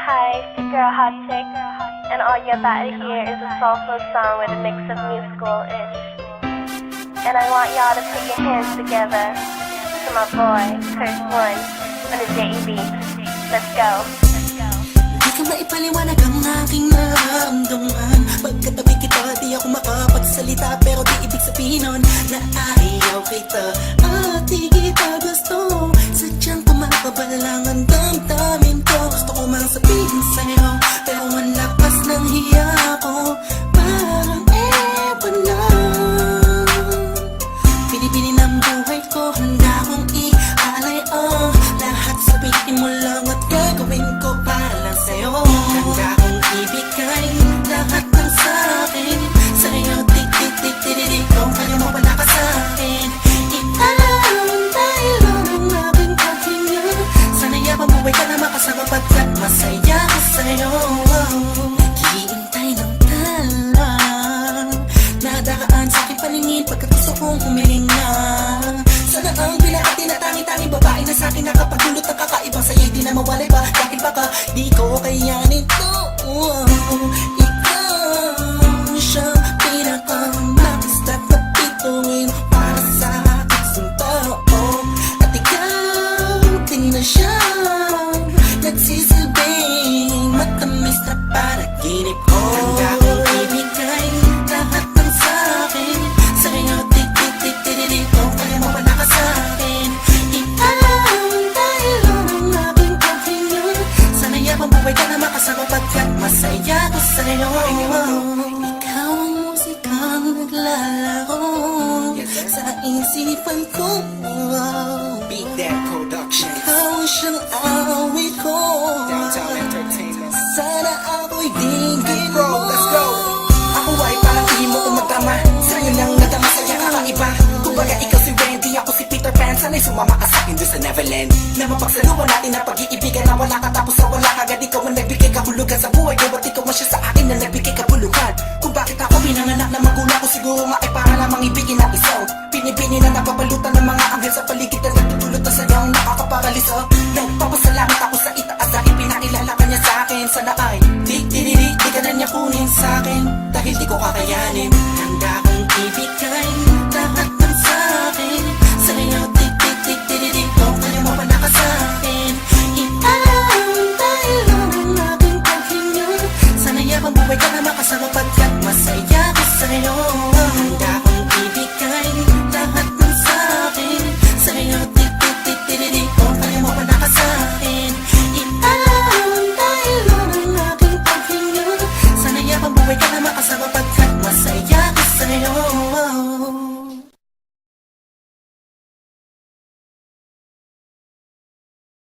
Hi, it's your girl Hot Chick, and all you're about to hear is a soulful song with a mix of musical-ish. And I want y'all to put your hands together to my boy, Curse One, on the JEB. Let's go. Di ka maipaliwanag ang aking nararamdaman. Pagkatabi kita, di ako makapagsalita, pero di ibig sabihin nun na ayaw kita at di kita gusto. Sadyang kumakabalang ang damdamin ko. Gusto ko mang sabihin sa'yo, pero ang lakas ng hiya ko. Parang ewan lang. Pinipili ng buhay ko, handa kong ialay ang lahat. Sabihin mo lang at gagawin ko para lang sa'yo. Handa kong ibigay lahat ng sa'kin sa'yo. Tik-tik-tik-tik-tik, kung kaya mo wala ka sa'kin. Ipalang dahil ang aking paghinga. Sana'y mabuhay ka na makasama pagkat masaya ko sa'yo. Naghihintay ng talang nadaan sa'king paningin pagkat gusto kong humiling na. Sana ang pinakati na tangi-tangi babae na sa'kin nakapagdulot ng kakaibang sa'yo'y di na mawalay ba? Dahil baka di ko kayanin to. Ikaw siyang pinakamakistat na pituin para sa aking sundao. At ikaw din na siyang nagsisilbing matamis na panaginip ko. Handa kong ibigay lahat ng sa'kin sa'yo. Tik-tik-tik-tik-tik, kung kaya mo wala ka sa'kin. Ipalang dahil ang aking paghinga. Sana'y mabuhay ka na makasama pagkat masaya ko sa'yo. Ikaw ang musikang naglalaro sa isipan ko. Beat That Production, Ikaw siyang awit ko. Downtown Entertainment. Sana ako'y digin Bro, mo. let's go. Ako ay parang hindi mo umatama. Sa'yo lang nadama, saya kakaiba. Kumbaga ikaw si Wendy, ako si Peter Pan. Sana'y sumama ka sa'kin doon sa Neverland. Na mapagsaluhan natin ang pag-iibigan na wala ka tapos sa wala kagad. Ikaw ang nagbigay kahulugan sa buhay ko. Ba't ikaw man siya sa akin na nagbigay kabuluhan? Kung bakit ako pinanganak na magulang ko, siguro nga ay para lamang ibigin ang isaw. Pinipini na napapalutan ng mga anghel sa paligid na nagtutulot na sayang nakakaparalisa. Nagpapasalamat ako sa itaas dahil pinakilala ka niya sa akin. Sana ay di ka na niya kunin sa akin dahil di ko kakayanin.